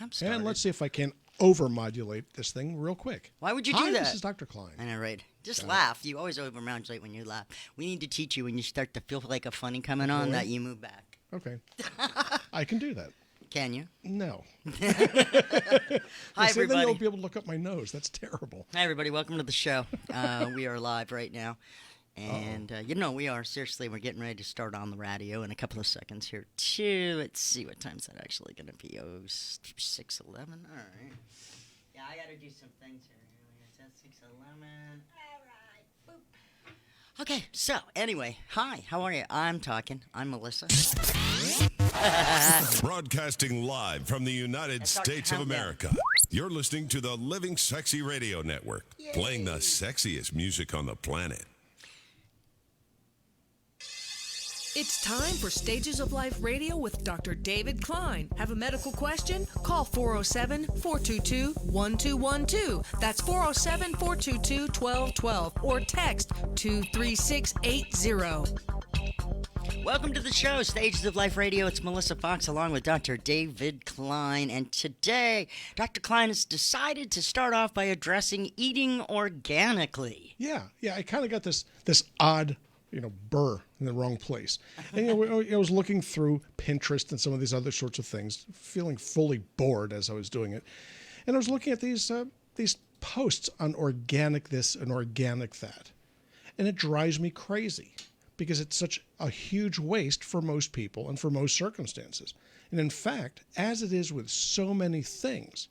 I'm started. And let's see if I can overmodulate this thing real quick. Why would you Hi, do that? This is Dr. Klein. I know, right? Just laugh. You always overmodulate when you laugh. We need to teach you when you start to feel like a funny coming on that you move back. Okay. I can do that. Can you? No. Hi, everybody. Then you'll be able to look up my nose. That's terrible. Hi, everybody. Welcome to the show. We are live right now. And, we are. Seriously, we're getting ready to start on the radio in a couple of seconds here, too. Let's see, what time's that actually going to be? 6:11? All right. Yeah, I got to do some things here. It's at 6:11. All right. Boop. Okay, so, anyway, hi. How are you? I'm Melissa. Broadcasting live from the United States of America. You're listening to the Living Sexy Radio Network, playing the sexiest music on the planet. It's time for Stages of Life Radio with Dr. David Klein. Have a medical question? Call 407-422-1212. That's 407-422-1212 or text 23680. Welcome to the show, Stages of Life Radio. It's Melissa Fox along with Dr. David Klein. And today, Dr. Klein has decided to start off by addressing eating organically. Yeah. I kind of got this odd burr in the wrong place. And I was looking through Pinterest and some of these other sorts of things, feeling fully bored as I was doing it. And I was looking at these posts on organic this and organic that. And it drives me crazy because it's such a huge waste for most people and for most circumstances. And in fact, as it is with so many things,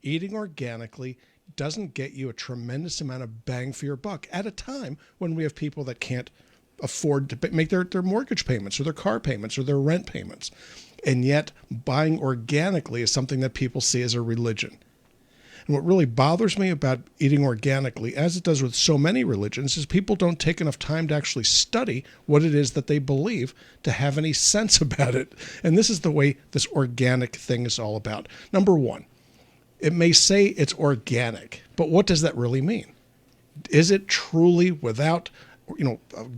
eating organically doesn't get you a tremendous amount of bang for your buck at a time when we have people that can't afford to make their mortgage payments or their car payments or their rent payments. And yet buying organically is something that people see as a religion. And what really bothers me about eating organically, as it does with so many religions, is people don't take enough time to actually study what it is that they believe to have any sense about it. And this is the way this organic thing is all about. Number one, it may say it's organic, but what does that really mean? Is it truly without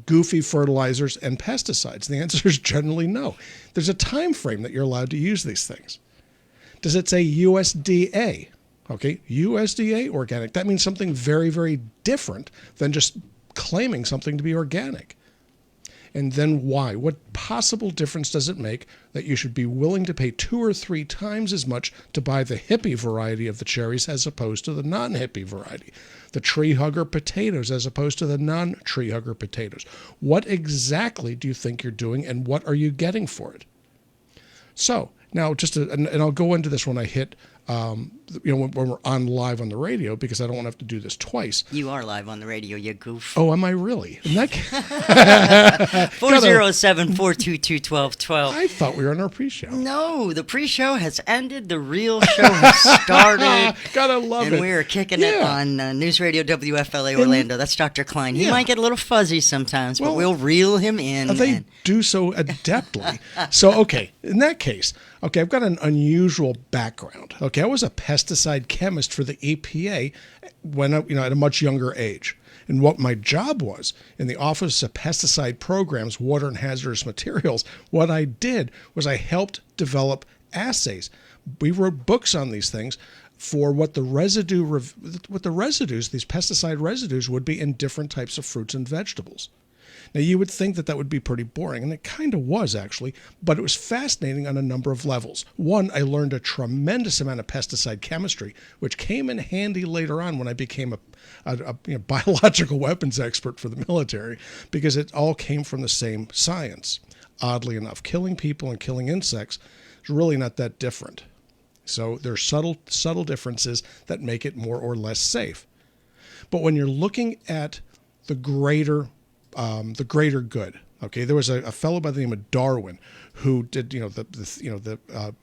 goofy fertilizers and pesticides? The answer is generally no. There's a time frame that you're allowed to use these things. Does it say USDA? Okay, USDA organic. That means something very, very different than just claiming something to be organic. And then why? What possible difference does it make that you should be willing to pay 2 or 3 times as much to buy the hippie variety of the cherries as opposed to the non-hippie variety? The tree hugger potatoes as opposed to the non-tree hugger potatoes. What exactly do you think you're doing, and what are you getting for it? So now, and I'll go into this when I hit, when we're on live on the radio, because I don't want to have to do this twice. You are live on the radio, you goof. Oh, am I really? 407-422-1212. I thought we were on our pre-show. No, the pre-show has ended. The real show has started. Gotta love it. And we are kicking it on News Radio WFLA Orlando. That's Dr. Klein. He might get a little fuzzy sometimes, but we'll reel him in. They do so adeptly. So, okay, in that case, I've got an unusual background. Okay, I was a pesticide chemist for the EPA when at a much younger age. And what my job was in the Office of Pesticide Programs, Water and Hazardous Materials, what I did was I helped develop assays. We wrote books on these things for what the residues, these pesticide residues, would be in different types of fruits and vegetables. Now, you would think that would be pretty boring, and it kind of was, actually, but it was fascinating on a number of levels. One, I learned a tremendous amount of pesticide chemistry, which came in handy later on when I became a biological weapons expert for the military, because it all came from the same science. Oddly enough, killing people and killing insects is really not that different. So there are subtle differences that make it more or less safe. But when you're looking at the greater good. Okay, there was a fellow by the name of Darwin who did the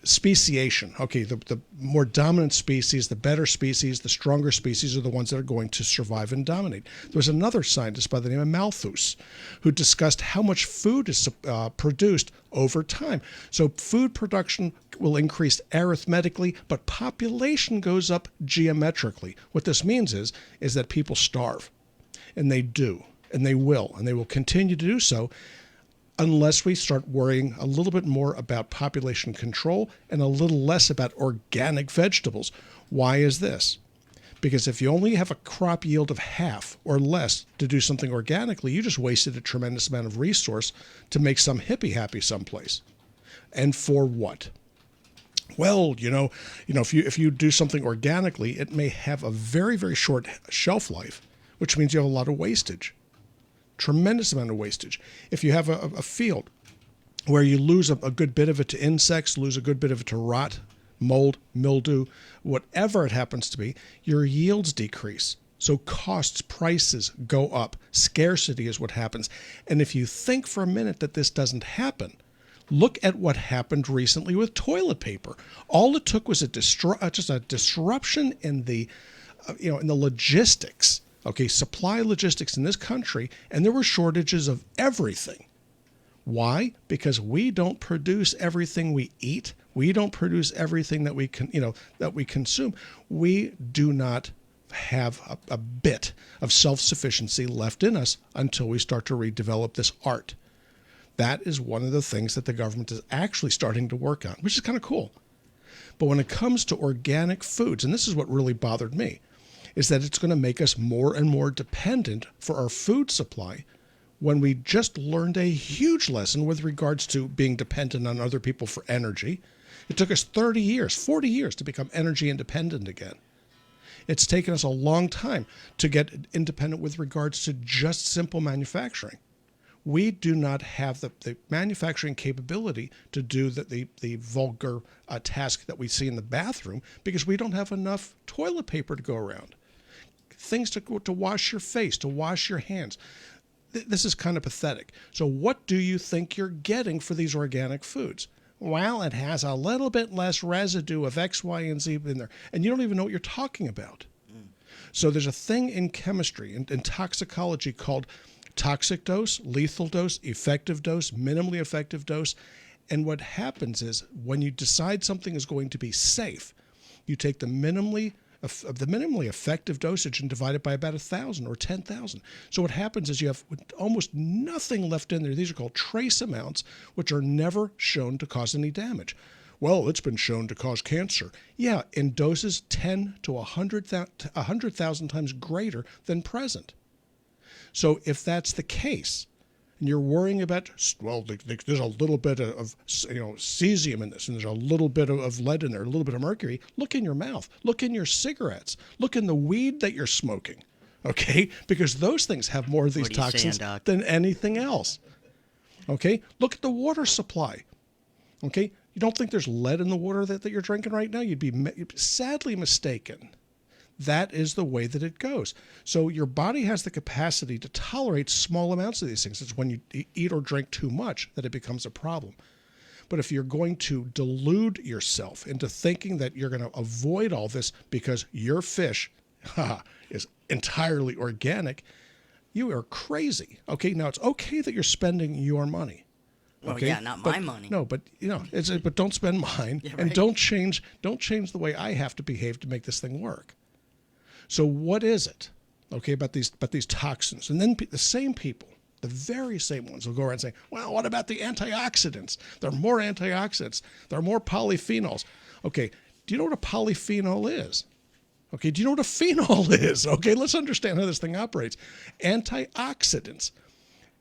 speciation. Okay, the more dominant species, the better species, the stronger species are the ones that are going to survive and dominate. There was another scientist by the name of Malthus who discussed how much food is produced over time. So food production will increase arithmetically, but population goes up geometrically. What this means is that people starve, and they do. And they will continue to do so unless we start worrying a little bit more about population control and a little less about organic vegetables. Why is this? Because if you only have a crop yield of half or less to do something organically, you just wasted a tremendous amount of resource to make some hippie happy someplace. And for what? Well, if you do something organically, it may have a very, very short shelf life, which means you have a lot of wastage. Tremendous amount of wastage. If you have a field where you lose a good bit of it to insects, lose a good bit of it to rot, mold, mildew, whatever it happens to be, your yields decrease. So costs, prices go up. Scarcity is what happens. And if you think for a minute that this doesn't happen, look at what happened recently with toilet paper. All it took was just a disruption in the logistics. Okay, supply logistics in this country, and there were shortages of everything. Why? Because we don't produce everything we eat. We don't produce everything that we consume. We do not have a bit of self-sufficiency left in us until we start to redevelop this art. That is one of the things that the government is actually starting to work on, which is kind of cool. But when it comes to organic foods, and this is what really bothered me, is that it's going to make us more and more dependent for our food supply when we just learned a huge lesson with regards to being dependent on other people for energy. It took us 30 years, 40 years to become energy independent again. It's taken us a long time to get independent with regards to just simple manufacturing. We do not have the manufacturing capability to do the vulgar task that we see in the bathroom because we don't have enough toilet paper to go around. Things to wash your face, to wash your hands. This is kind of pathetic. So what do you think you're getting for these organic foods? Well, it has a little bit less residue of X, Y, and Z in there. And you don't even know what you're talking about. So there's a thing in chemistry and in toxicology called toxic dose, lethal dose, effective dose, minimally effective dose. And what happens is when you decide something is going to be safe, you take the minimally effective dosage and divide it by about 1,000 or 10,000. So what happens is you have almost nothing left in there. These are called trace amounts, which are never shown to cause any damage. Well, it's been shown to cause cancer. Yeah, in doses 10 to 100,000 times greater than present. So if that's the case, and you're worrying about, well, there's a little bit of cesium in this, and there's a little bit of lead in there, a little bit of mercury, look in your mouth, look in your cigarettes, look in the weed that you're smoking, okay? Because those things have more of these toxins than anything else, okay? Look at the water supply, okay? You don't think there's lead in the water that you're drinking right now? You'd be sadly mistaken. That is the way that it goes. So your body has the capacity to tolerate small amounts of these things. It's when you eat or drink too much that it becomes a problem. But if you're going to delude yourself into thinking that you're going to avoid all this because your fish is entirely organic, you are crazy. Okay, now it's okay that you're spending your money. Okay? Well, yeah, not my money. No, but but don't spend mine, yeah, right. And don't change the way I have to behave to make this thing work. So what is it, okay, about these toxins? And then the same people, the very same ones, will go around and say, well, what about the antioxidants? There are more antioxidants. There are more polyphenols. Okay, do you know what a polyphenol is? Okay, do you know what a phenol is? Okay, let's understand how this thing operates. Antioxidants.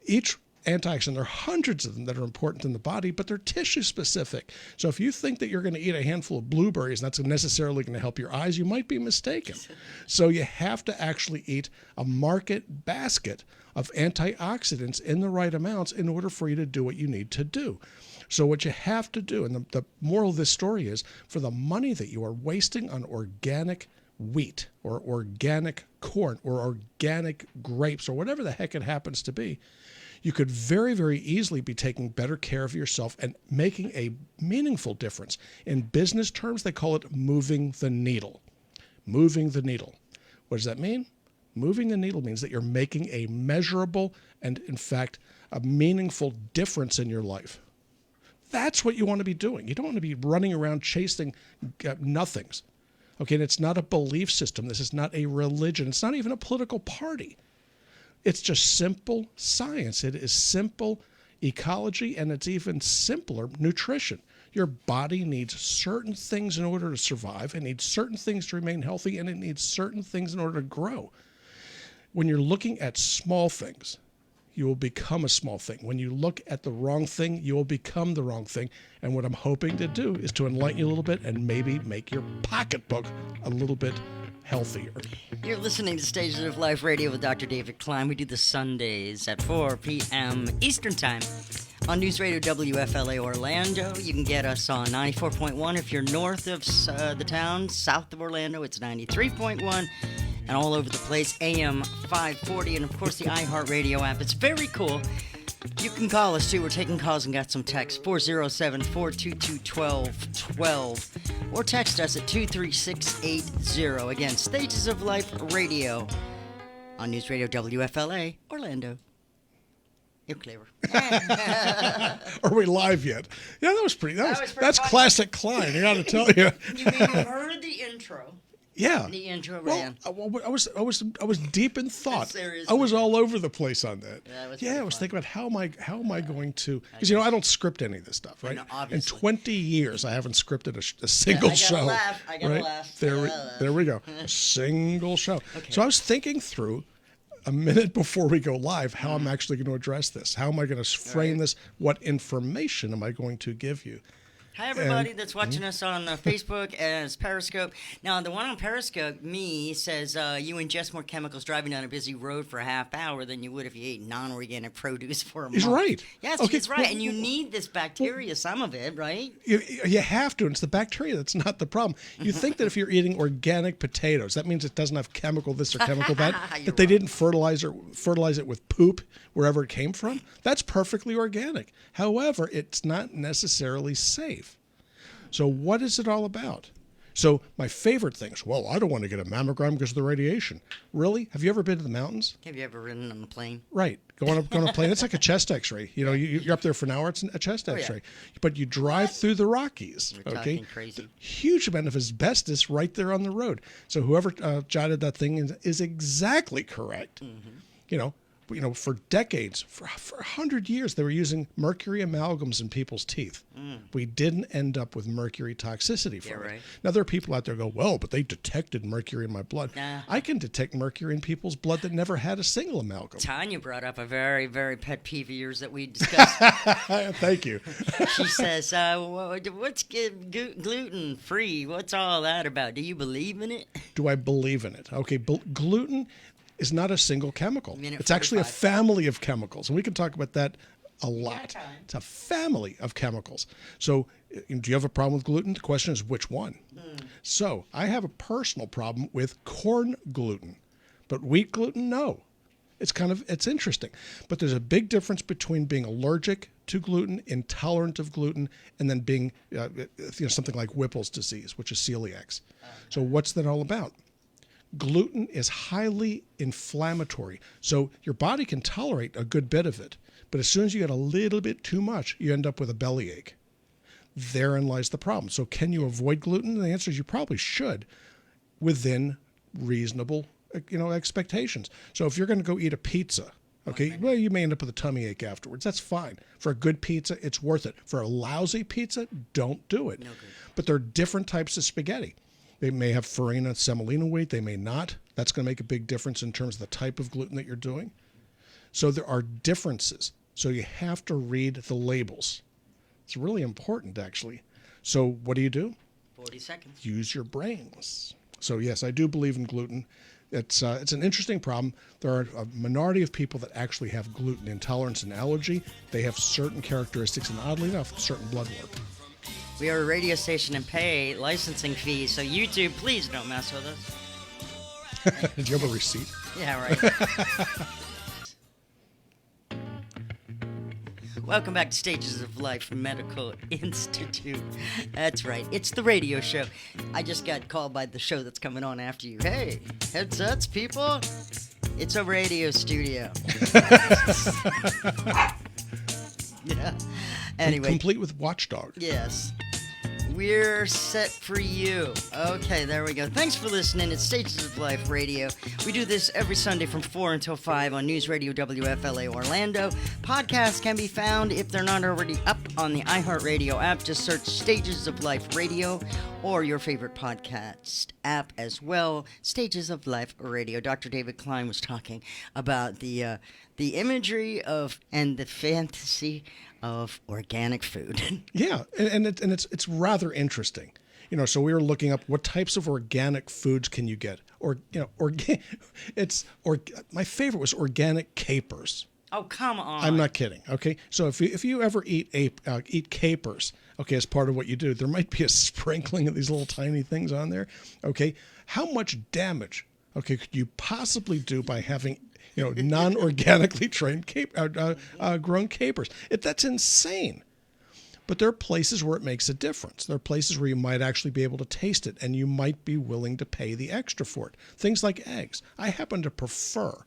Each antioxidant, there are hundreds of them that are important in the body, but they're tissue specific. So if you think that you're going to eat a handful of blueberries and that's necessarily going to help your eyes, you might be mistaken. So you have to actually eat a market basket of antioxidants in the right amounts in order for you to do what you need to do. So what you have to do, and the moral of this story is, for the money that you are wasting on organic wheat or organic corn or organic grapes or whatever the heck it happens to be, you could very, very easily be taking better care of yourself and making a meaningful difference. In business terms, they call it moving the needle. Moving the needle. What does that mean? Moving the needle means that you're making a measurable and, in fact, a meaningful difference in your life. That's what you want to be doing. You don't want to be running around chasing nothings. Okay, and it's not a belief system. This is not a religion. It's not even a political party. It's just simple science. It is simple ecology, and it's even simpler, nutrition. Your body needs certain things in order to survive. It needs certain things to remain healthy, and it needs certain things in order to grow. When you're looking at small things, you will become a small thing. When you look at the wrong thing, you will become the wrong thing. And what I'm hoping to do is to enlighten you a little bit and maybe make your pocketbook a little bit healthier. You're listening to Stages of Life Radio with Dr. David Klein. We do the Sundays at 4 p.m. Eastern Time on News Radio WFLA Orlando. You can get us on 94.1 if you're north of the town. South of Orlando, it's 93.1. And all over the place, AM 540, and of course the iHeartRadio app. It's very cool. You can call us too. We're taking calls and got some texts. 407-422-1212. Or text us at 23680. Again, Stages of Life Radio on News Radio WFLA Orlando. You're clever. Are we live yet? Yeah, that was pretty. That's funny. classic Klein. I got to tell you. You heard the intro. Yeah. The intro Well, ran. I was deep in thought. Seriously. I was all over the place on that. That was Yeah, pretty I was fun. thinking about how am I going to, because I don't script any of this stuff, right? know, In obviously. 20 years, I haven't scripted a single gotta show. laugh. I gotta right? laugh. There, I we, gotta laugh. there we go. A single show. Okay. So I was thinking through a minute before we go live how Mm-hmm. I'm actually going to address this. How am I going to frame this? What information am I going to give you? Hi, everybody that's watching us on Facebook as Periscope. Now, the one on Periscope, me, says you ingest more chemicals driving down a busy road for a half hour than you would if you ate non-organic produce for a month. He's right. Yes, Okay, he's right. well, and you need this bacteria, some of it, right? You have to, and it's the bacteria that's not the problem. You think that if you're eating organic potatoes, that means it doesn't have chemical this or chemical that, You're that they wrong. didn't fertilize it with poop wherever it came from. That's perfectly organic. However, it's not necessarily safe. So what is it all about? So my favorite things, well, I don't want to get a mammogram because of the radiation. Really? Have you ever been to the mountains? Have you ever ridden on a plane? Right. Go on a plane. It's like a chest x-ray. You know, you're up there for an hour. It's a chest yeah. x-ray. But you drive through the Rockies. You're Okay. talking crazy. Huge amount of asbestos right there on the road. So whoever jotted that thing is exactly correct. Mm-hmm. You know, for decades, for 100 years, they were using mercury amalgams in people's teeth. We didn't end up with mercury toxicity from it. right. Now, there are people out there who go, well, but they detected mercury in my blood. Nah. I can detect mercury in people's blood that never had a single amalgam. Tanya brought up a very, very pet peeve of yours that we discussed. Thank you. She says, what's gluten-free? What's all that about? Do you believe in it? Do I believe in it? Okay, gluten is not a single chemical. Minute It's actually a 45. family of chemicals, and we can talk about that a lot. time. It's a family of chemicals. So, do you have a problem with gluten? The question is which one. So, I have a personal problem with corn gluten, but wheat gluten, no. It's interesting, but there's a big difference between being allergic to gluten, intolerant of gluten, and then being something like Whipple's disease, which is celiac. So, what's that all about? Gluten is highly inflammatory, so your body can tolerate a good bit of it, but as soon as you get a little bit too much, you end up with a bellyache. Therein lies the problem. So can you avoid gluten? The answer is you probably should, within reasonable expectations. So if you're going to go eat a pizza, okay, well, you may end up with a tummy ache afterwards. That's fine. For a good pizza, it's worth it. For a lousy pizza, don't do it. No good. But there are different types of spaghetti. They may have farina and semolina wheat. They may not. That's going to make a big difference in terms of the type of gluten that you're doing. So there are differences. So you have to read the labels. It's really important, actually. So what do? 40 seconds. Use your brains. So yes, I do believe in gluten. It's an interesting problem. There are a minority of people that actually have gluten intolerance and allergy. They have certain characteristics, and oddly enough, certain blood work. We are a radio station and pay licensing fees, so YouTube, please don't mess with us. Did you have a receipt? Yeah, right. Welcome back to Stages of Life Medical Institute. That's right, it's the radio show. I just got called by the show that's coming on after you. Hey, headsets, people. It's a radio studio. Yeah. Anyway. Complete with watchdog. Yes. We're set for you. Okay, there we go. Thanks for listening. It's Stages of Life Radio. We do this every Sunday from 4 until 5 on News Radio WFLA Orlando. Podcasts can be found, if they're not already up, on the iHeartRadio app. Just search Stages of Life Radio or your favorite podcast app as well. Stages of Life Radio. Dr. David Klein was talking about the imagery of and the fantasy of organic food. Yeah, and it's rather interesting. So we were looking up what types of organic foods can you get, or my favorite was organic capers. Oh, come on! I'm not kidding. Okay, so if you ever eat capers, okay, as part of what you do, there might be a sprinkling of these little tiny things on there. Okay, how much damage, okay, could you possibly do by having non-organically trained grown capers? That's insane. But there are places where it makes a difference. There are places where you might actually be able to taste it, and you might be willing to pay the extra for it. Things like eggs. I happen to prefer,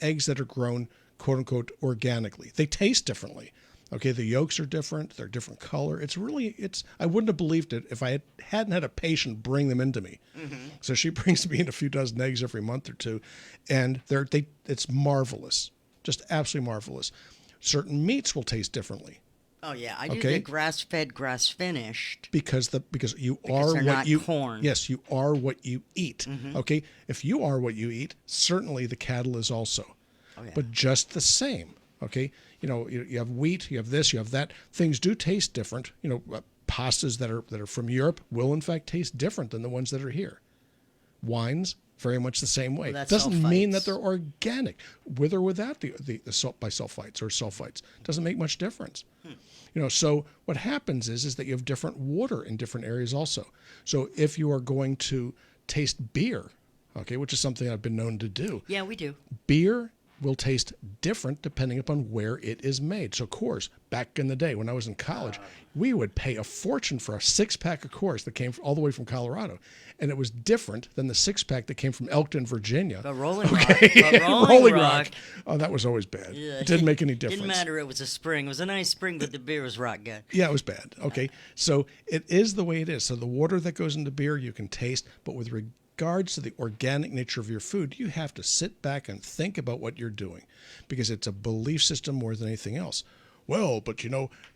eggs that are grown, quote unquote, organically. They taste differently. Okay, the yolks are different. They're different color. I wouldn't have believed it if I hadn't had a patient bring them into me. Mm-hmm. So she brings me in a few dozen eggs every month or two, and it's marvelous, just absolutely marvelous. Certain meats will taste differently. Oh yeah, I do the grass-fed, grass-finished because you because are they're what not you corn. Yes, you are what you eat. Mm-hmm. Okay, if you are what you eat, certainly the cattle is also. Oh, yeah. But just the same. Okay, you have wheat, you have this, you have that. Things do taste different. Pastas that are from Europe will in fact taste different than the ones that are here. Wines, very much the same way. Well, doesn't mean sulfites. that they're with or without the bisulfites or sulfites. Doesn't make much difference. So what happens is that you have different water in different areas also. So if you are going to taste beer, okay, which is something I've been known to do. Yeah, we do. Beer will taste different depending upon where it is made. So Coors, back in the day when I was in college, we would pay a fortune for a 6-pack of Coors that came all the way from Colorado. And it was different than the 6-pack that came from Elkton, Virginia. The Rolling Rock. The Rolling Rock. Oh, that was always bad. Yeah. It didn't make any difference. Didn't matter. It was a spring. It was a nice spring, but the beer was rock good. Yeah, it was bad. Okay. So it is the way it is. So the water that goes into beer you can taste, but with regards to the organic nature of your food, you have to sit back and think about what you're doing because it's a belief system more than anything else. Well, but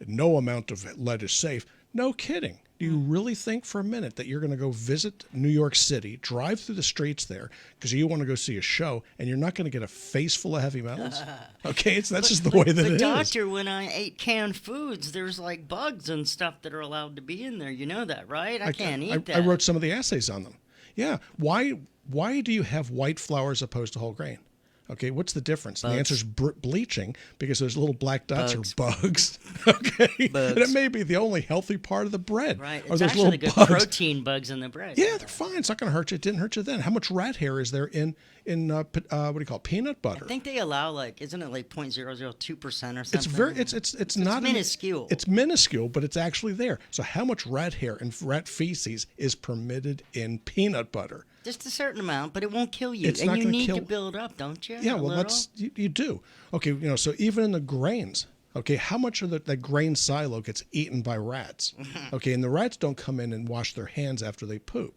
no amount of lead is safe. No kidding. Do you really think for a minute that you're going to go visit New York City, drive through the streets there because you want to go see a show, and you're not going to get a face full of heavy metals? Okay, that's just the way that it is. Doctor, when I ate canned foods, there's like bugs and stuff that are allowed to be in there. You know that, right? I can't eat that. I wrote some of the essays on them. Yeah. Why do you have white flour as opposed to whole grain? Okay, what's the difference? And the answer is bleaching because those little black dots are bugs. Okay, Bugs. And it may be the only healthy part of the bread. Right. Are It's those actually little good bugs. protein bugs in the bread. Yeah, they're fine. It's not going to hurt you. It didn't hurt you then. How much rat hair is there in what do you call it? Peanut butter? I think they allow isn't it like 0.002% or something? It's not minuscule. It's minuscule, but it's actually there. So how much rat hair and rat feces is permitted in peanut butter? Just a certain amount, but it won't kill you. It's and not you gonna need kill- to build up, don't you? Yeah, A well, little? you do. Okay, so even in the grains, okay, how much of that grain silo gets eaten by rats? Okay, and the rats don't come in and wash their hands after they poop.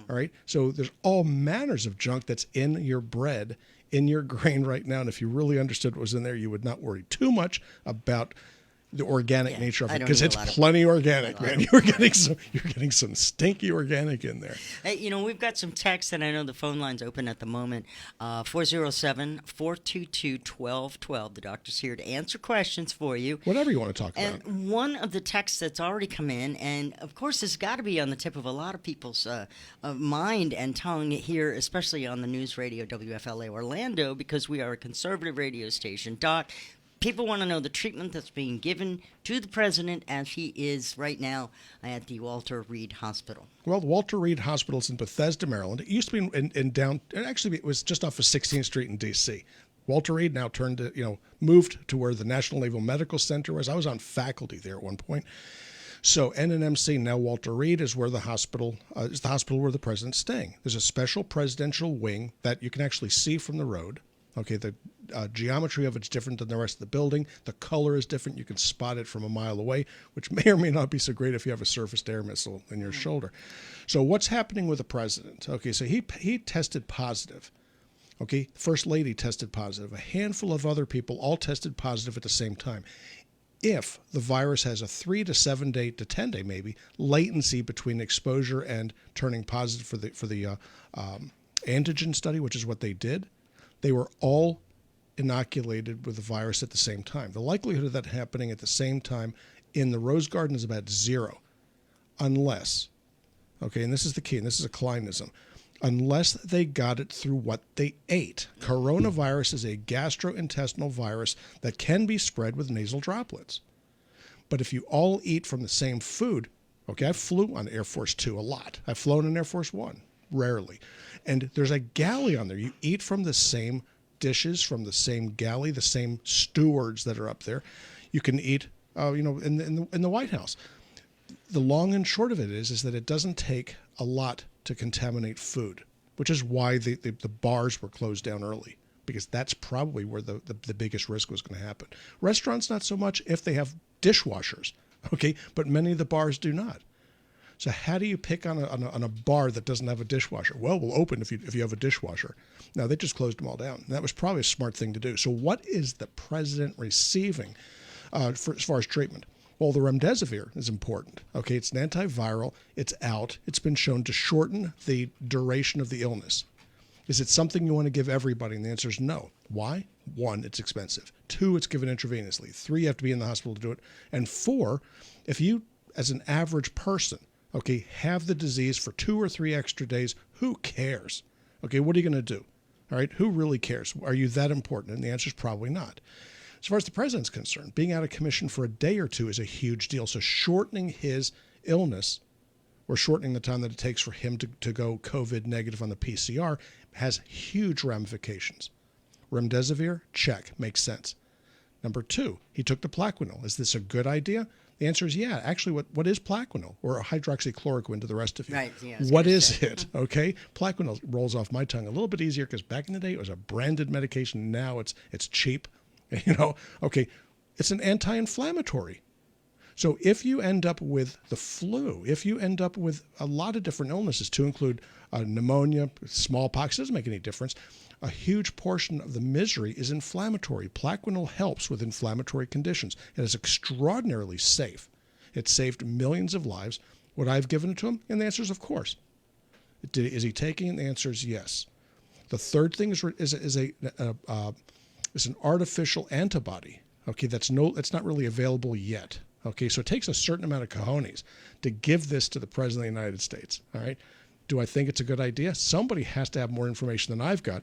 All right, so there's all manners of junk that's in your bread, in your grain right now, and if you really understood what was in there, you would not worry too much about the organic nature of I it don't because eat a it's lot of- plenty organic, man. You're getting some stinky organic in there. Hey, we've got some texts, and I know the phone line's open at the moment. 407-422-1212. The doctor's here to answer questions for you. Whatever you want to talk about. And one of the texts that's already come in, and of course it's got to be on the tip of a lot of people's mind and tongue here, especially on the News Radio WFLA Orlando, because we are a conservative radio station. Doc, people want to know the treatment that's being given to the president as he is right now at the Walter Reed Hospital. Well, the Walter Reed Hospital is in Bethesda, Maryland. It used to be it was just off of 16th Street in D.C. Walter Reed now moved to where the National Naval Medical Center was. I was on faculty there at one point. So NNMC, now Walter Reed, is where the hospital is the hospital where the president's staying. There's a special presidential wing that you can actually see from the road. Okay, the geometry of it's different than the rest of the building. The color is different. You can spot it from a mile away, which may or may not be so great if you have a surfaced air missile in your shoulder. So what's happening with the president? Okay, so he tested positive. Okay, First Lady tested positive. A handful of other people all tested positive at the same time. If the virus has a 3 to 7 day to 10 day maybe latency between exposure and turning positive for the antigen study, which is what they did, they were all inoculated with the virus at the same time. The likelihood of that happening at the same time in the Rose Garden is about 0, unless, okay, and this is the key, and this is a Kleinism, unless they got it through what they ate. Coronavirus is a gastrointestinal virus that can be spread with nasal droplets. But if you all eat from the same food, okay, I flew on Air Force 2 a lot. I've flown in Air Force 1, rarely. And there's a galley on there. You eat from the same dishes, from the same galley, the same stewards that are up there. You can eat, in the White House. The long and short of it is that it doesn't take a lot to contaminate food, which is why the bars were closed down early, because that's probably where the biggest risk was going to happen. Restaurants, not so much if they have dishwashers, okay, but many of the bars do not. So how do you pick on a bar that doesn't have a dishwasher? Well, we'll open if you have a dishwasher. No, they just closed them all down. And that was probably a smart thing to do. So what is the president receiving as far as treatment? Well, the remdesivir is important. Okay, it's an antiviral. It's out. It's been shown to shorten the duration of the illness. Is it something you want to give everybody? And the answer is no. Why? 1, it's expensive. 2, it's given intravenously. 3, you have to be in the hospital to do it. And 4, if you, as an average person, okay, have the disease for 2 or 3 extra days, who cares? Okay, what are you going to do? All right, who really cares? Are you that important? And the answer is probably not. As far as the president's concerned, being out of commission for a day or 2 is a huge deal. So shortening his illness, or shortening the time that it takes for him to go COVID negative on the PCR, has huge ramifications. Remdesivir, check, makes sense. Number 2, he took the Plaquenil. Is this a good idea? The answer is yeah. Actually, what is Plaquenil? Or hydroxychloroquine to the rest of you. Right, yeah, What is it? Okay? Plaquenil rolls off my tongue a little bit easier because back in the day it was a branded medication. Now it's cheap. Okay, it's an anti-inflammatory. So if you end up with the flu, if you end up with a lot of different illnesses, to include pneumonia, smallpox, doesn't make any difference. A huge portion of the misery is inflammatory. Plaquenil helps with inflammatory conditions. It is extraordinarily safe. It saved millions of lives. Would I have given it to him? And the answer is of course. Is he taking it? The answer is yes. The third thing is an artificial antibody. Okay, that's not really available yet. Okay, so it takes a certain amount of cojones to give this to the President of the United States. All right, do I think it's a good idea? Somebody has to have more information than I've got,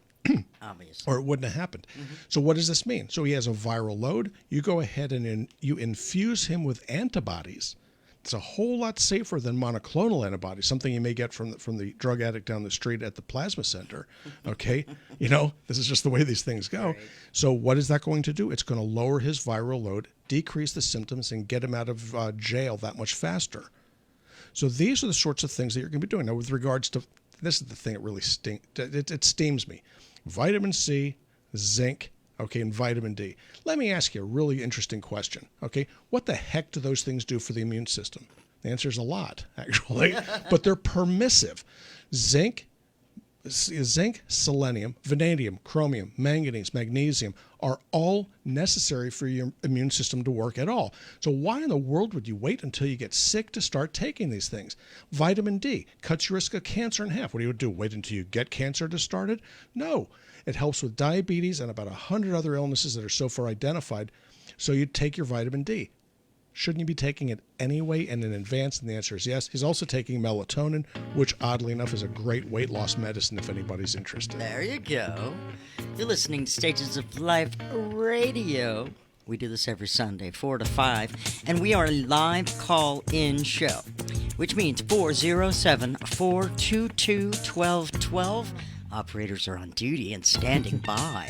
Obviously, or it wouldn't have happened. So what does this mean? So he has a viral load. You go ahead and you infuse him with antibodies. It's a whole lot safer than monoclonal antibodies, something you may get from the drug addict down the street at the plasma center. Okay, this is just the way these things go. Right. So what is that going to do? It's going to lower his viral load, decrease the symptoms, and get him out of jail that much faster. So these are the sorts of things that you're going to be doing. Now, with regards to, this is the thing that really it steams me. Vitamin C, zinc, okay, and vitamin D. Let me ask you a really interesting question, okay? What the heck do those things do for the immune system? The answer is a lot, actually, but they're permissive. Zinc, selenium, vanadium, chromium, manganese, magnesium are all necessary for your immune system to work at all. So why in the world would you wait until you get sick to start taking these things? Vitamin D cuts your risk of cancer in half. What do? Wait until you get cancer to start it? No. It helps with diabetes and about 100 other illnesses that are so far identified. So you take your vitamin D. Shouldn't you be taking it anyway and in advance? And the answer is yes. He's also taking melatonin, which oddly enough is a great weight loss medicine if anybody's interested. There you go. You're listening to Stages of Life Radio. We do this every Sunday, 4 to 5, and we are a live call-in show, which means 407-422-1212. Operators are on duty and standing by.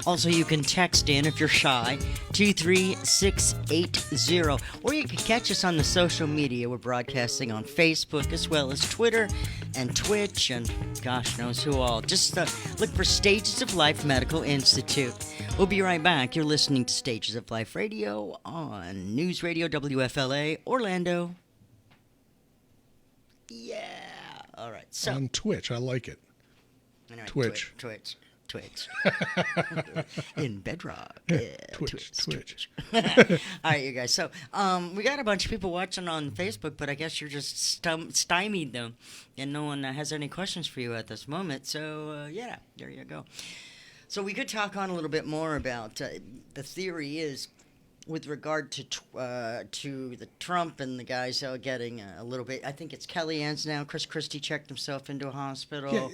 Also, you can text in if you're shy, 23680. Or you can catch us on the social media. We're broadcasting on Facebook as well as Twitter and Twitch and gosh knows who all. Just look for Stages of Life Medical Institute. We'll be right back. You're listening to Stages of Life Radio on News Radio WFLA Orlando. Yeah. All right. So On Twitch, I like it. anyway, Twitch. Twitch. In Bedrock. Yeah, Twitch. All right, you guys. So we got a bunch of people watching on Facebook, but I guess you're just stymied them, and no one has any questions for you at this moment. So yeah, there you go. So we could talk on a little bit more about the theory is with regard to the Trump and the guys getting a little bit. I think it's Kellyanne's now. Chris Christie checked himself into a hospital. Yeah,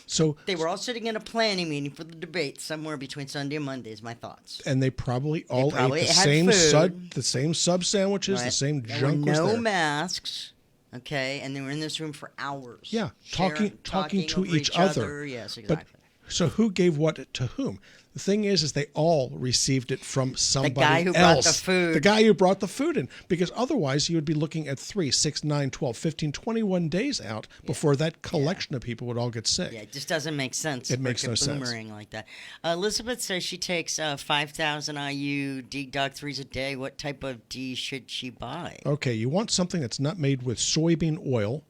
so They were all sitting in a planning meeting for the debate somewhere between Sunday and Monday. Is my thoughts. and they probably all probably ate the had same food. the same sub sandwiches, the Right? same There junk were was no there. masks. Okay, and they were in this room for hours. Yeah, sharing- talking to over each other. Yes, But exactly. so who gave what to whom? The thing is they all received it from somebody guy who brought else. the food. The guy who brought the food in. Because otherwise you would be looking at 3, 6, 9, 12, 15, 21 days out before that collection of people would all get sick. Yeah, it just doesn't make sense. It makes for no a sense. boomerang like that. Elizabeth says she takes 5,000 IU Doc 3s a day. What type of D should she buy? Okay, you want something that's not made with soybean oil.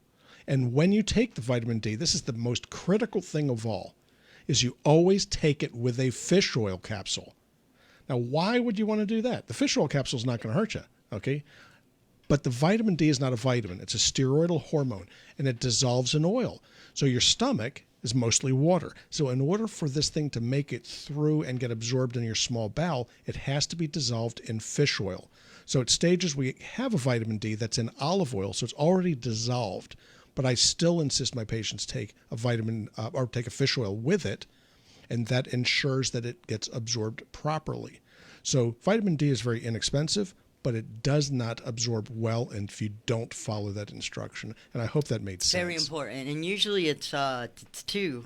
And when you take the vitamin D, this is the most critical thing of all, is you always take it with a fish oil capsule. Now, why would you want to do that? The fish oil capsule is not going to hurt you, okay? But the vitamin D is not a vitamin. It's a steroidal hormone, and it dissolves in oil. So your stomach is mostly water. So in order for this thing to make it through and get absorbed in your small bowel, it has to be dissolved in fish oil. So at stages we have a vitamin D that's in olive oil, so it's already dissolved. But I still insist my patients take a vitamin or take a fish oil with it, and that ensures that it gets absorbed properly. So vitamin D is very inexpensive, but it does not absorb well and if you don't follow that instruction. And I hope that made sense. Very important. And usually it's 2.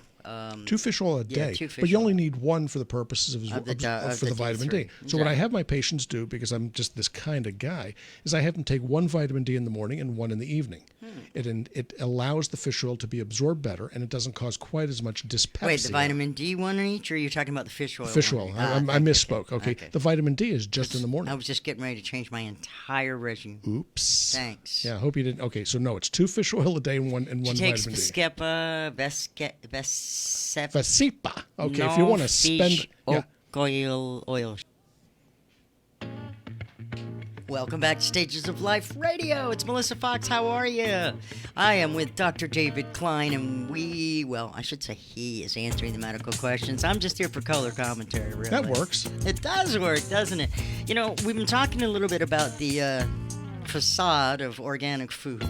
2 fish oil a yeah, day, 2 fish but you only oil. need 1 for the purposes of the vitamin D. D3. So what I Exactly. have my patients do, because I'm just this kind of guy, is I have them take 1 vitamin D in the morning and 1 in the evening. It allows the fish oil to be absorbed better, and it doesn't cause quite as much dyspepsia. Wait, the vitamin D one in each, or are you talking about the fish oil? Fish one? oil. Ah, I okay, misspoke. Okay. The vitamin D is just in the I morning. was just getting ready to change my entire regime. Oops. Thanks. Yeah, I hope you didn't. Okay, so no, it's 2 fish oil a day and 1 She takes vitamin D. Vascepa, Vasipa. Okay, if you want to spend. Yeah. oil. Welcome back to Stages of Life Radio. It's Melissa Fox. How are you? I am with Dr. David Klein, and I should say he is answering the medical questions. I'm just here for color commentary, really. That works. It does work, doesn't it? You know, we've been talking a little bit about the facade of organic food.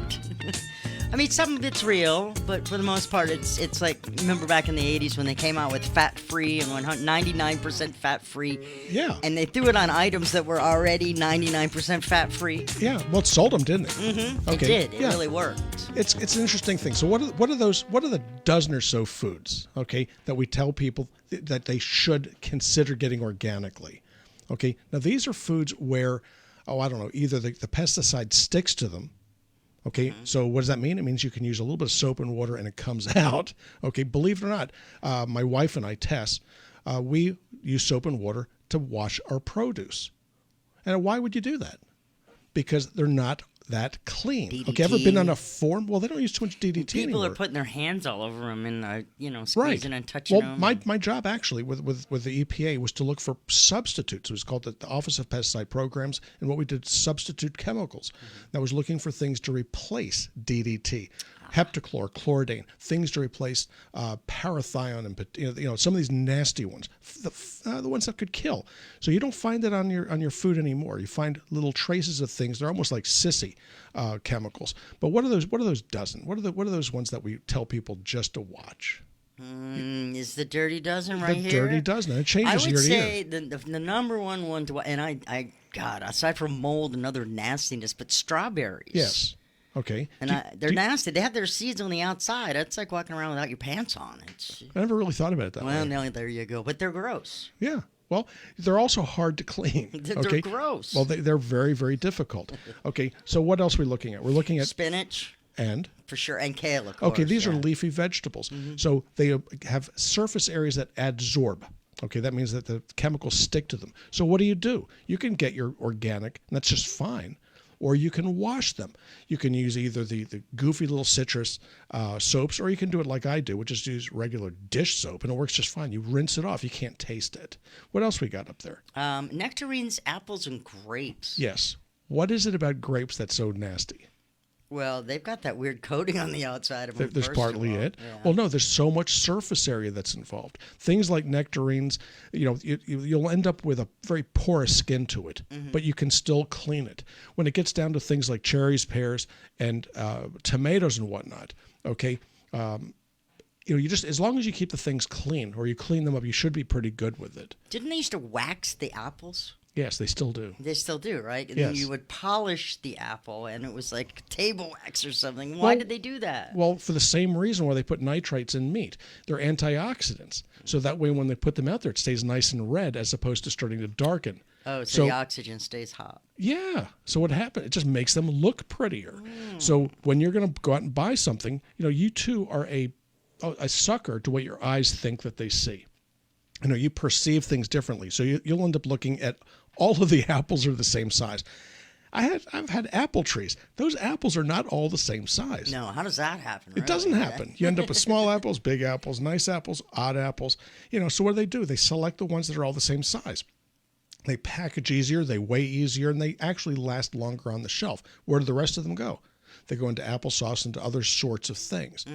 I mean, some of it's real, but for the most part, it's like, remember back in the 80s when they came out with fat-free and 99% fat-free? Yeah. And they threw it on items that were already 99% fat-free? Yeah. Well, it sold them, didn't it? Mm-hmm. Okay. It did. It Yeah. really worked. It's an interesting thing. So what are the dozen or so foods, okay, that we tell people that they should consider getting organically? Okay. Now these are foods where, I don't know, either the pesticide sticks to them. Okay, so what does that mean? It means you can use a little bit of soap and water and it comes out. Okay, believe it or not, my wife and I, Tess, we use soap and water to wash our produce. And why would you do that? Because they're not that clean. DDT. Okay, ever been on a farm? Well, they don't use too much DDT People anymore. are putting their hands all over them and, Right. squeezing and touching Well, them. my job actually with the EPA was to look for substitutes. It was called the Office of Pesticide Programs, and what we did, substitute chemicals. That was looking for things to replace DDT, heptachlor, chloridane, things to replace parathion, and some of these nasty ones, the ones that could kill. So you don't find that on your food anymore. You find little traces of things. They're almost like sissy chemicals. But what are those dozen? What are those ones that we tell people just to watch? Is the Dirty Dozen right here? The Dirty Dozen. It changes I year would to year. say the number one to, and God, aside from mold and other nastiness, but strawberries. Yes. Okay. And they're nasty. They have their seeds on the outside. It's like walking around without your pants on. I never really thought about it that way. Well, no, there you go. But they're gross. Yeah. Well, they're also hard to clean. They're gross. Well, they're very, very difficult. Okay. So what else are we looking at? We're looking at spinach. And? For sure. And kale, of course. Okay, these are leafy vegetables. So they have surface areas that adsorb. Okay, that means that the chemicals stick to them. So what do? You can get your organic, and that's just fine. Or you can wash them. You can use either the goofy little citrus soaps, or you can do it like I do, which is use regular dish soap, and it works just fine. You rinse it off. You can't taste it. What else we got up there? Nectarines, apples, and grapes. Yes. What is it about grapes that's so nasty? Well, they've got that weird coating on the outside of them. There's partly it. Yeah. Well, no, there's so much surface area that's involved. Things like nectarines, you'll end up with a very porous skin to it, but you can still clean it. When it gets down to things like cherries, pears, and tomatoes and whatnot, okay, you just, as long as you keep the things clean or you clean them up, you should be pretty good with it. Didn't they used to wax the apples? Yes, they still do. They still do, right? And yes. then you would polish the apple, and it was like table wax or something. Why did they do that? Well, for the same reason why they put nitrates in meat. They're antioxidants. So that way when they put them out there, it stays nice and red as opposed to starting to darken. Oh, so the oxygen stays hot. Yeah. So what happens? It just makes them look prettier. So when you're going to go out and buy something, you too are a sucker to what your eyes think that they see. You perceive things differently. So you'll end up looking at all of the apples are the same size. I've had apple trees. Those apples are not all the same size. No, how does that happen? It doesn't happen. You end up with small apples, big apples, nice apples, odd apples. So what do? They select the ones that are all the same size. They package easier, they weigh easier, and they actually last longer on the shelf. Where do the rest of them go? They go into applesauce and to other sorts of things.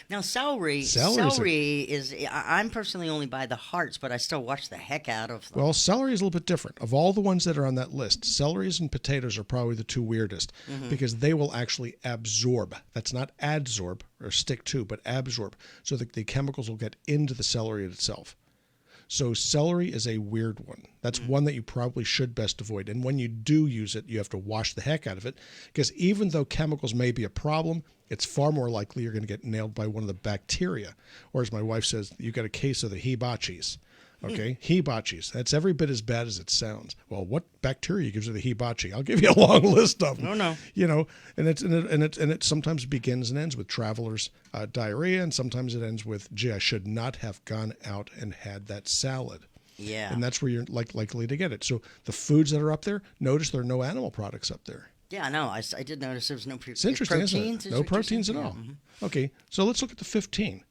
Now, celery is, I'm personally only buy the hearts, but I still watch the heck out of them. Well, celery is a little bit different. Of all the ones that are on that list, celeries and potatoes are probably the two weirdest because they will actually absorb. That's not adsorb or stick to, but absorb. So the chemicals will get into the celery itself. So celery is a weird one. That's one that you probably should best avoid. And when you do use it, you have to wash the heck out of it because even though chemicals may be a problem, it's far more likely you're going to get nailed by one of the bacteria. Or as my wife says, you got a case of the hibachis. Okay, hibachis. That's every bit as bad as it sounds. Well, what bacteria gives you the hibachi? I'll give you a long list of them. Oh no. And it sometimes begins and ends with traveler's diarrhea, and sometimes it ends with, gee, I should not have gone out and had that salad. Yeah. And that's where you're likely to get it. So the foods that are up there, notice there are no animal products up there. Yeah, no, I did notice there was no It's interesting, proteins. isn't it? No proteins at all. Okay, so let's look at the 15.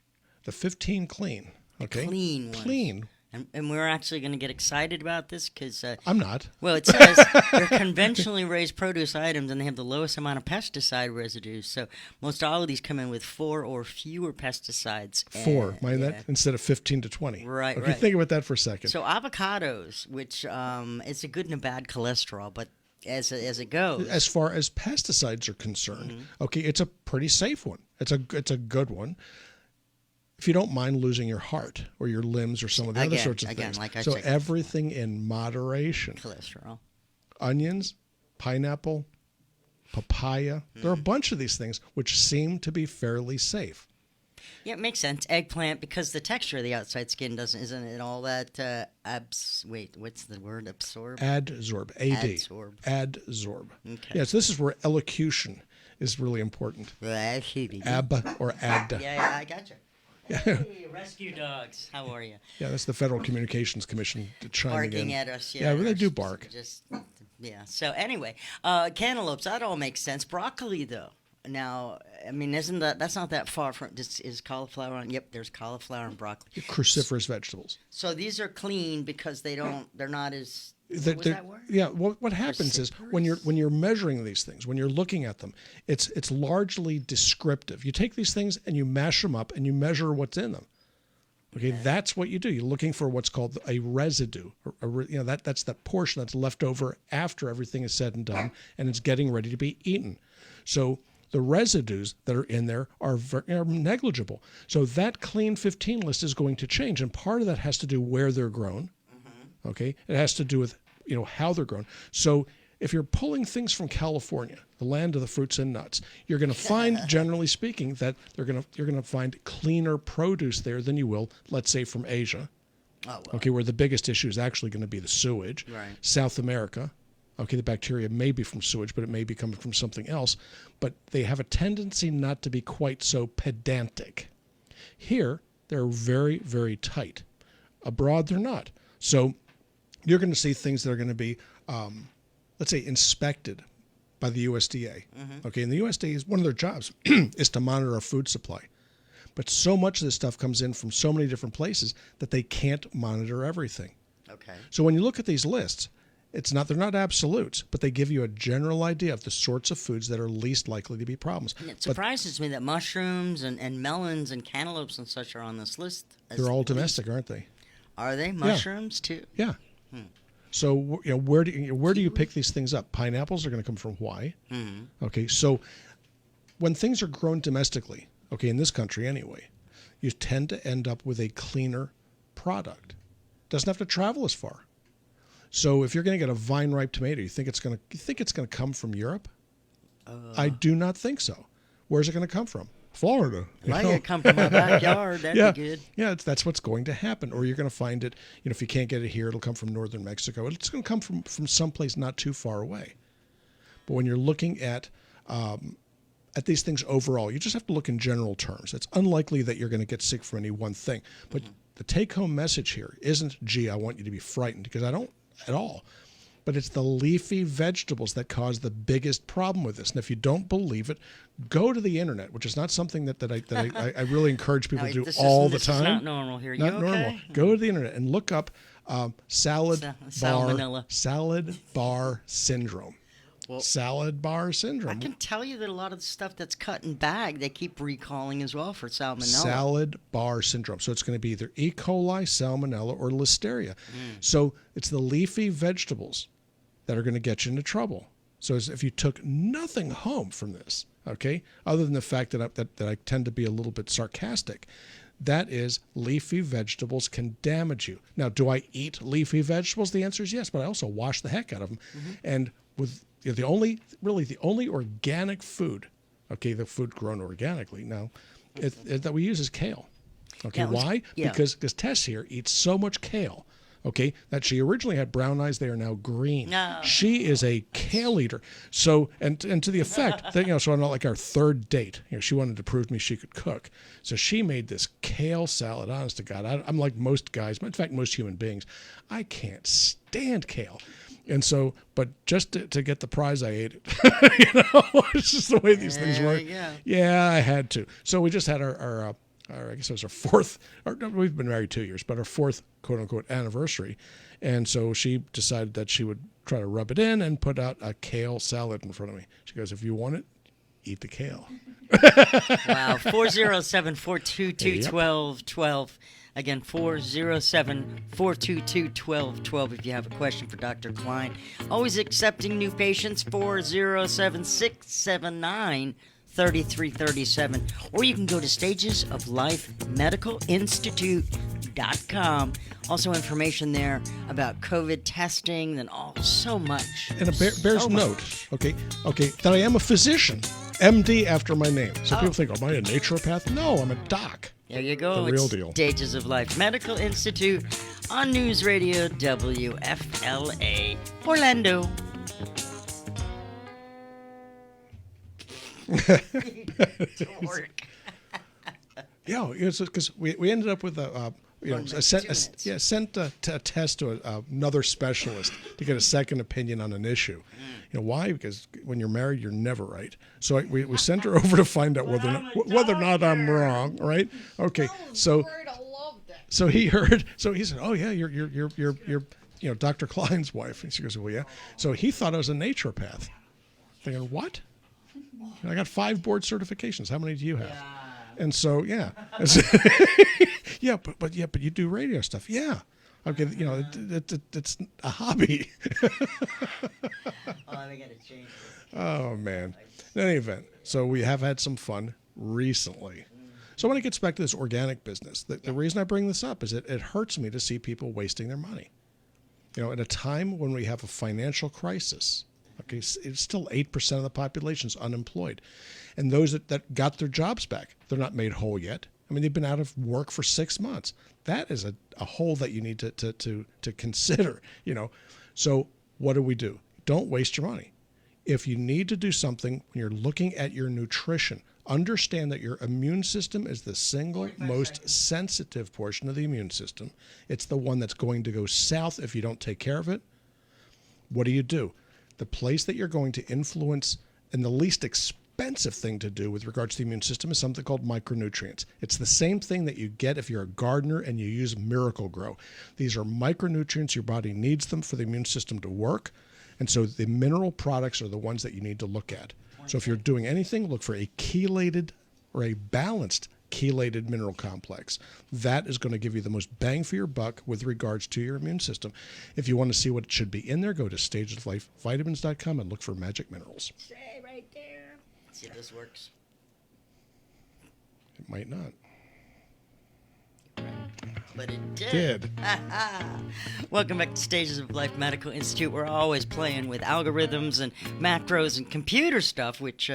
The 15 clean. Okay, clean ones. Clean. And we're actually going to get excited about this because... I'm not. Well, it says they're conventionally raised produce items and they have the lowest amount of pesticide residues. So most all of these come in with 4 or fewer pesticides. 4, mind that? Instead of 15 to 20. Right, okay, right. Think about that for a second. So avocados, which it's a good and a bad cholesterol, but as it goes... As far as pesticides are concerned, okay, it's a pretty safe one. It's a good one. If you don't mind losing your heart or your limbs or some of the other sorts of things. Like I so said, everything in moderation. Cholesterol. Onions, pineapple, papaya. There are a bunch of these things which seem to be fairly safe. Yeah, it makes sense. Eggplant, because the texture of the outside skin isn't it all that what's the word? Absorb? Adsorb. A-D. Adsorb. Okay. Yes, this is where elocution is really important. Ab or ad. Yeah, I gotcha. Hey, rescue dogs. How are you? Yeah, that's the Federal Communications Commission chiming barking in. at us. Yeah, they do bark. So anyway, cantaloupes. That all makes sense. Broccoli, though. Now, I mean, that's not that far from? Is cauliflower on? Yep, there's cauliflower and broccoli. Cruciferous vegetables. So these are clean because they're not as. Was that word? Yeah. What happens is when you're measuring these things, when you're looking at them, it's largely descriptive. You take these things and you mash them up and you measure what's in them. Okay, that's what you do. You're looking for what's called a residue. That's that portion that's left over after everything is said and done, and it's getting ready to be eaten. So the residues that are in there are negligible. So that clean 15 list is going to change, and part of that has to do where they're grown. Okay, it has to do with how they're grown. So if you're pulling things from California, the land of the fruits and nuts, you're going to find, generally speaking, that you're going to find cleaner produce there than you will, let's say, from Asia. Oh, well. Okay, where the biggest issue is actually going to be the sewage. Right. South America. Okay, the bacteria may be from sewage, but it may be coming from something else. But they have a tendency not to be quite so pedantic. Here, they're very, very tight. Abroad, they're not. So you're going to see things that are going to be, let's say, inspected by the USDA. Okay, and the USDA is one of their jobs is to monitor our food supply. But so much of this stuff comes in from so many different places that they can't monitor everything. Okay. So when you look at these lists, they're not absolutes, but they give you a general idea of the sorts of foods that are least likely to be problems. And it surprises me that mushrooms and melons and cantaloupes and such are on this list. They're all domestic, aren't they? Are they? Mushrooms too? Yeah. So where do you pick these things up? Pineapples are going to come from Hawaii. Okay, so when things are grown domestically, okay, in this country anyway, you tend to end up with a cleaner product. Doesn't have to travel as far. So if you're going to get a vine-ripe tomato, you think it's going to come from Europe? I do not think so. Where's it going to come from? Florida. If I could come from my backyard, that'd be good. Yeah, that's what's going to happen. Or you're going to find it, if you can't get it here, it'll come from northern Mexico. It's going to come from someplace not too far away. But when you're looking at these things overall, you just have to look in general terms. It's unlikely that you're going to get sick from any one thing. But the take-home message here isn't, gee, I want you to be frightened, because I don't at all. But it's the leafy vegetables that cause the biggest problem with this. And if you don't believe it, go to the internet, which is not something that I really encourage people to do all the time. This is not normal here. Not you normal. okay? Go to the internet and look up salad Salmonella. bar syndrome. Well, salad bar I syndrome. can tell you that a lot of the stuff that's cut and bagged, they keep recalling as well for salmonella. Salad bar syndrome. So it's going to be either E. coli, salmonella, or listeria. So it's the leafy vegetables that are going to get you into trouble. So if you took nothing home from this, okay, other than the fact that I tend to be a little bit sarcastic, that is, leafy vegetables can damage you. Now, do I eat leafy vegetables? The answer is yes, but I also wash the heck out of them. And with the only organic food, okay, the food grown organically now, that we use is kale. Okay, why? Yeah. Because Tess here eats so much kale, okay, that she originally had brown eyes. They are now green. No. She is a kale eater. So, and to the effect that, so on like our third date, she wanted to prove to me she could cook. So she made this kale salad. Honest to God, I'm like most guys, in fact, most human beings. I can't stand kale. And so, but just to get the prize, I ate it. It's just the way these things work. Yeah, I had to. So we just had our I guess it was our fourth, we've been married 2 years, but our fourth quote unquote anniversary. And so she decided that she would try to rub it in and put out a kale salad in front of me. She goes, if you want it, eat the kale. Wow. 407-422-1212. Again, 407-422-1212 if you have a question for Dr. Klein. Always accepting new patients, 407-679-3337. Or you can go to stagesoflifemedicalinstitute.com. Also information there about COVID testing and so much. And bears note, okay, that I am a physician, MD after my name. So people think, am I a naturopath? No, I'm a doc. There you go. The real it's deal. Stages of Life Medical Institute on News Radio WFLA Orlando. Yeah, it's because we ended up with sent a test to another specialist to get a second opinion on an issue. Why? Because when you're married, you're never right. So we sent her over to find out whether or not I'm wrong. Right? Okay. So he heard. So he said, "Oh yeah, you're Dr. Klein's wife." And she goes, "Well, yeah." So he thought I was a naturopath. Thinking, what? I got 5 board certifications. How many do you have? And so, yeah. but you do radio stuff. Yeah. Okay, it's a hobby. Oh, they got to change this. Oh, man. In any event, so we have had some fun recently. So when it gets back to this organic business, the reason I bring this up is it hurts me to see people wasting their money. At a time when we have a financial crisis, Okay, it's still 8% of the population is unemployed. And those that got their jobs back, they're not made whole yet. I mean, they've been out of work for 6 months. That is a hole that you need to consider, So what do? Don't waste your money. If you need to do something when you're looking at your nutrition, understand that your immune system is the single most sensitive portion of the immune system. It's the one that's going to go south if you don't take care of it. What do? The place that you're going to influence and the least expensive thing to do with regards to the immune system is something called micronutrients. It's the same thing that you get if you're a gardener and you use Miracle-Gro. These are micronutrients. Your body needs them for the immune system to work. And so the mineral products are the ones that you need to look at. So if you're doing anything, look for a chelated or a balanced chelated mineral complex. That is going to give you the most bang for your buck with regards to your immune system. If you want to see what should be in there, go to stagesoflifevitamins.com and look for magic minerals. Say right there. See if this works. It might not. But it did. Welcome back to Stages of Life Medical Institute. We're always playing with algorithms and macros and computer stuff, which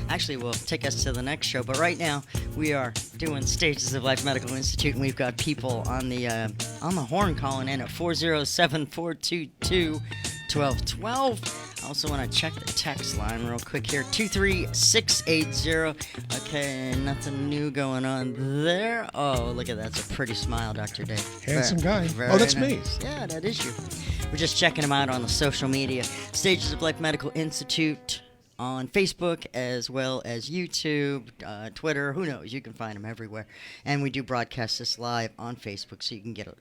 actually will take us to the next show. But right now, we are doing Stages of Life Medical Institute, and we've got people on the horn calling in at 407-422-1212. I also want to check the text line real quick here. 23680. Okay, nothing new going on there. Oh, look at that. That's a pretty smile, Dr. Dave. Handsome guy. Very That's nice. me. Yeah, that is you. We're just checking them out on the social media. Stages of Life Medical Institute on Facebook as well as YouTube, Twitter. Who knows? You can find them everywhere. And we do broadcast this live on Facebook, so you can get a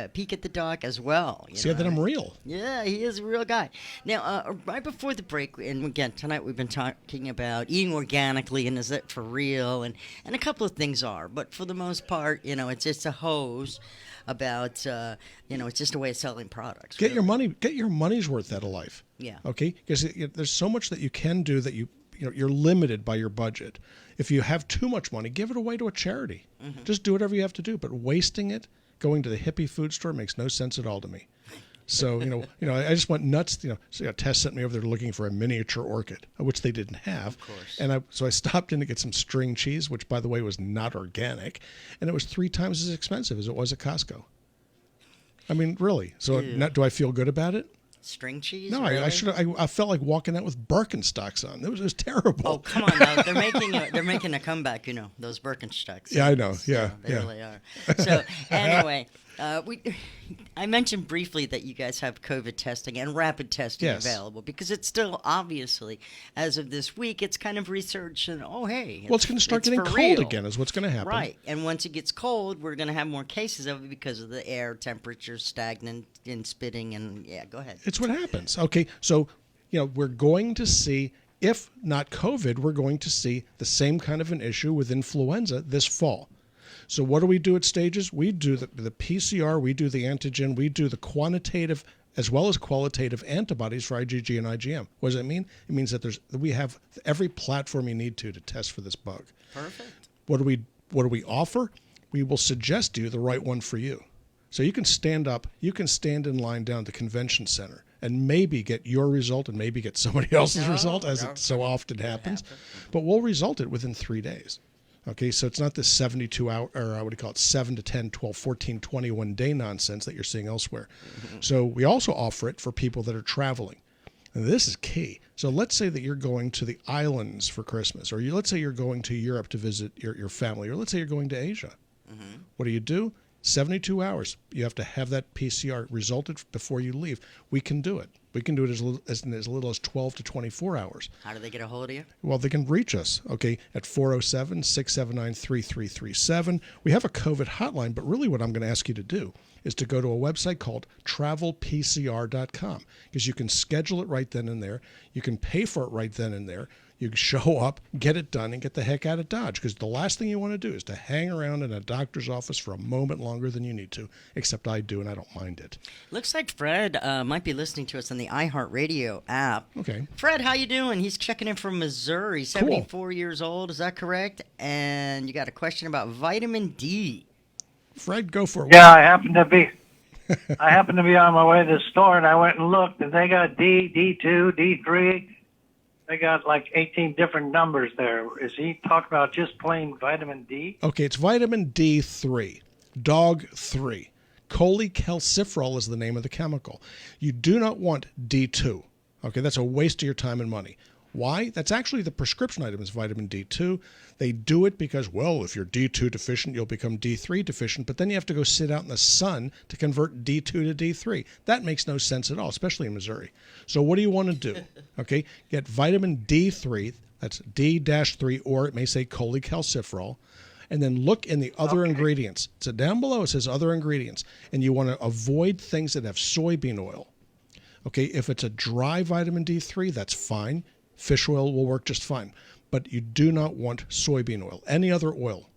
peek at the doc as well. See that I'm real. Yeah, he is a real guy. Now, right before the break, and again, tonight we've been talking about eating organically and is that for real, and a couple of things are, but for the most part, it's just a hose about, it's just a way of selling products. Get your money's worth out of life. Yeah. Okay? Because there's so much that you can do that you're limited by your budget. If you have too much money, give it away to a charity. Mm-hmm. Just do whatever you have to do, but wasting it, going to the hippie food store makes no sense at all to me. So, I just went nuts. So Tess sent me over there looking for a miniature orchid, which they didn't have. Of course. And so I stopped in to get some string cheese, which, by the way, was not organic. And it was 3 times as expensive as it was at Costco. I mean, really. So do I feel good about it? String cheese? No, really? I felt like walking out with Birkenstocks on. It was terrible. Oh, come on now. They're making a comeback, those Birkenstocks. Yeah, I know. Yeah, they really are. So anyway, I mentioned briefly that you guys have COVID testing and rapid testing available because it's still obviously, as of this week, it's kind of research and it's going to start getting cold real. again is what's going to happen. Right, and once it gets cold, we're going to have more cases of it because of the air temperature stagnant and spitting and go ahead. It's what happens. Okay, so we're going to see. If not COVID, we're going to see the same kind of an issue with influenza this fall. So what do we do at Stages? We do the PCR, we do the antigen, we do the quantitative as well as qualitative antibodies for IgG and IgM. What does that mean? It means that we have every platform you need to test for this bug. Perfect. What do we offer? We will suggest to you the right one for you. So you can stand in line down at the convention center and maybe get your result and maybe get somebody else's result, as it so often happens. But we'll result it within 3 days. Okay, so it's not this 72-hour, or 7 to 10, 12, 14, 21 day nonsense that you're seeing elsewhere. Mm-hmm. So we also offer it for people that are traveling. And this is key. So let's say that you're going to the islands for Christmas, or let's say you're going to Europe to visit your family, or let's say you're going to Asia. Mm-hmm. What do? 72 hours. You have to have that PCR resulted before you leave. We can do it. We can do it as little as 12 to 24 hours. How do they get a hold of you? Well, they can reach us, at 407-679-3337. We have a COVID hotline, but really what I'm going to ask you to do is to go to a website called travelpcr.com because you can schedule it right then and there. You can pay for it right then and there. You can show up, get it done, and get the heck out of Dodge because the last thing you want to do is to hang around in a doctor's office for a moment longer than you need to, except I do, and I don't mind it. Looks like Fred might be listening to us on the iHeartRadio app. Okay. Fred, how you doing? He's checking in from Missouri, 74 years old. Is that correct? And you got a question about vitamin D. Fred, go for it. Yeah, I happen to be. I happened to be on my way to the store, and I went and looked, and they got D, D2, D3. They got like 18 different numbers there. Is he talking about just plain vitamin D? Okay, it's vitamin D3, dog 3. Cholecalciferol is the name of the chemical. You do not want D2. Okay, that's a waste of your time and money. Why? That's actually the prescription item is vitamin D2. They do it because, well, if you're D2 deficient, you'll become D3 deficient, but then you have to go sit out in the sun to convert D2 to D3. That makes no sense at all, especially in Missouri. So what do you want to do? Okay, get vitamin D3, that's D-3, or it may say cholecalciferol, and then look in the other ingredients. So down below it says other ingredients, and you want to avoid things that have soybean oil. Okay, if it's a dry vitamin D3, that's fine. Fish oil will work just fine. But you do not want soybean oil, any other oil.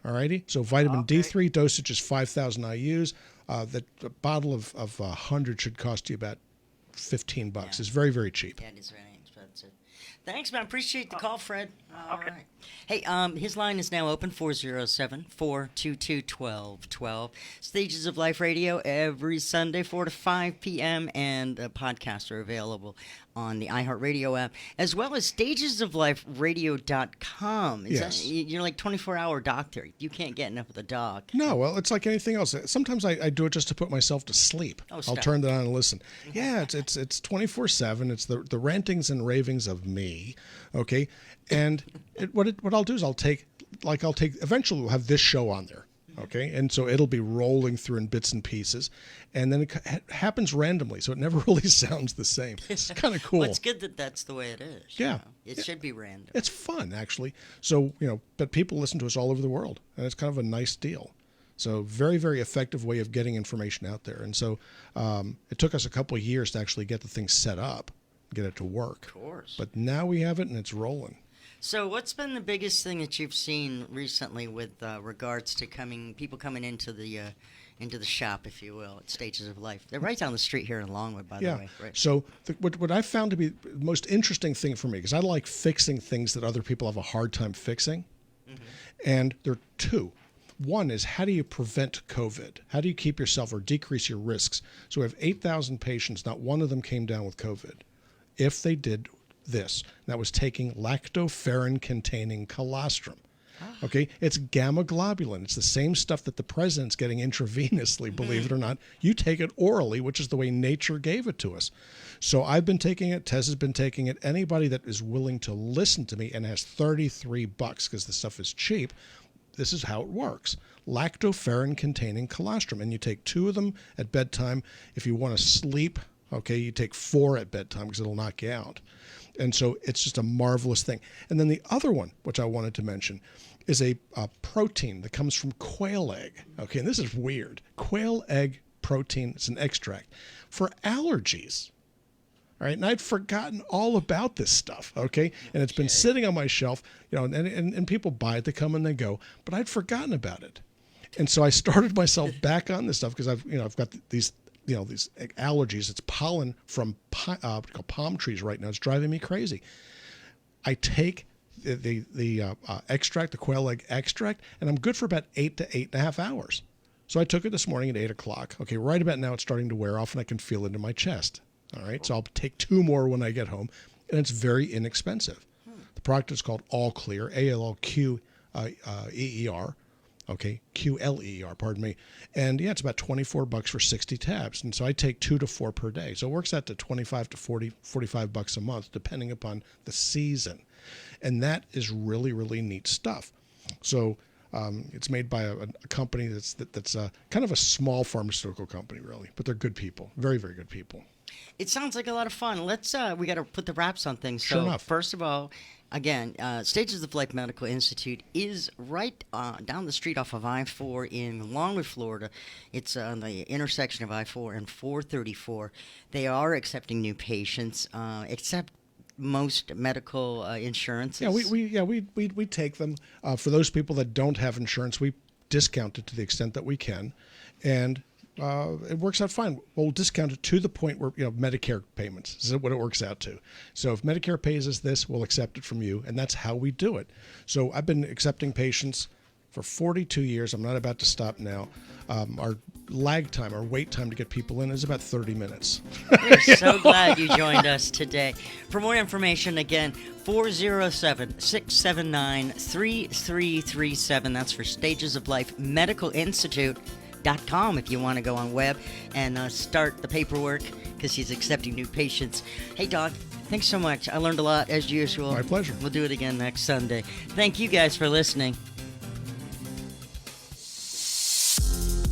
All righty? So vitamin D3 dosage is 5,000 IUs. The bottle of 100 should cost you about $15. Yeah. It's very, very cheap. Yeah, it is very expensive. Thanks, man. Appreciate the call, Fred. All right. Hey, his line is now open, 407-422-1212. Stages of Life Radio every Sunday, 4 to 5 p.m., and podcasts are available on the iHeartRadio app, as well as stagesofliferadio.com. Yes. You're like 24-hour doctor. You can't get enough of the doc. No, well, it's like anything else. Sometimes I do it just to put myself to sleep. Oh, I'll stop. turn that on and listen. Yeah, it's 24/7. It's the rantings and ravings of me, okay? And what I'll do is I'll take eventually we'll have this show on there, okay? And so it'll be rolling through in bits and pieces, and then it happens randomly, so it never really sounds the same. It's kind of cool. Well, it's good that that's the way it is. Yeah. It should be random. It's fun, actually. So, but people listen to us all over the world, and it's kind of a nice deal. So very, very effective way of getting information out there. And so it took us a couple of years to actually get the thing set up, get it to work. Of course. But now we have it, and it's rolling. So what's been the biggest thing that you've seen recently with regards to people coming into the shop, if you will, at Stages of Life? They're right down the street here in Longwood, by the way. Right. So what I found to be the most interesting thing for me, because I like fixing things that other people have a hard time fixing, and there are two. One is, how do you prevent COVID? How do you keep yourself or decrease your risks? So we have 8,000 patients. Not one of them came down with COVID. If they did this, that was taking lactoferrin-containing colostrum. Okay, it's gamma globulin. It's the same stuff that the president's getting intravenously, believe it or not. You take it orally, which is the way nature gave it to us. So I've been taking it. Tess has been taking it. Anybody that is willing to listen to me and has $33 because the stuff is cheap, this is how it works. Lactoferrin-containing colostrum. And you take 2 of them at bedtime. If you want to sleep, okay, you take 4 at bedtime because it'll knock you out. And so it's just a marvelous thing. And then the other one, which I wanted to mention, is a protein that comes from quail egg. Okay, and this is weird. Quail egg protein, it's an extract for allergies. All right, and I'd forgotten all about this stuff, okay? And it's been sitting on my shelf, and people buy it, they come and they go, but I'd forgotten about it. And so I started myself back on this stuff because I've got these allergies. It's pollen from palm trees right now. It's driving me crazy. I take the extract, the quail egg extract, and I'm good for about 8 to 8.5 hours. So I took it this morning at 8 o'clock. Okay, right about now it's starting to wear off, and I can feel it in my chest. All right, so I'll take 2 more when I get home, and it's very inexpensive. The product is called All Clear, ALLQEER. Okay, QLER, pardon me. And yeah, it's about $24 for 60 tabs. And so I take 2 to 4 per day. So it works out to $25 to $45 a month, depending upon the season. And that is really, really neat stuff. So it's made by a company that's kind of a small pharmaceutical company, really. But they're good people, very, very good people. It sounds like a lot of fun. We got to put the wraps on things. Sure So enough. first of all, again, Stages of Life Medical Institute is right down the street off of I-4 in Longwood, Florida. It's on the intersection of I-4 and 434. They are accepting new patients, except most medical insurances. Yeah, we take them. For those people that don't have insurance, we discount it to the extent that we can, and it works out fine. We'll discount it to the point where Medicare payments is what it works out to. So if Medicare pays us this, we'll accept it from you, and that's how we do it. So I've been accepting patients for 42 years. I'm not about to stop now. Our lag time, our wait time to get people in is about 30 minutes. We're so glad you joined us today. For more information, again, 407-679-3337. That's for Stages of Life Medical Institute.com if you want to go on web and start the paperwork because he's accepting new patients. Hey, Doc, thanks so much. I learned a lot as usual. My pleasure. We'll do it again next Sunday. Thank you guys for listening.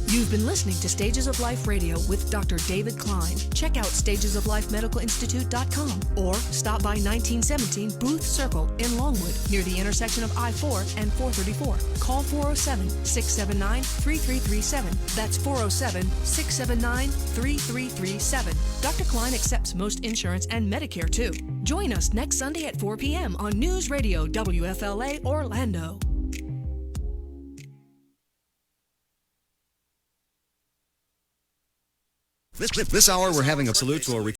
You've been listening to Stages of Life Radio with Dr. David Klein. Check out stagesoflifemedicalinstitute.com or stop by 1917 Booth Circle in Longwood near the intersection of I-4 and 434. Call 407-679-3337. That's 407-679-3337. Dr. Klein accepts most insurance and Medicare too. Join us next Sunday at 4 p.m. on News Radio WFLA Orlando. This hour, we're having a salute to a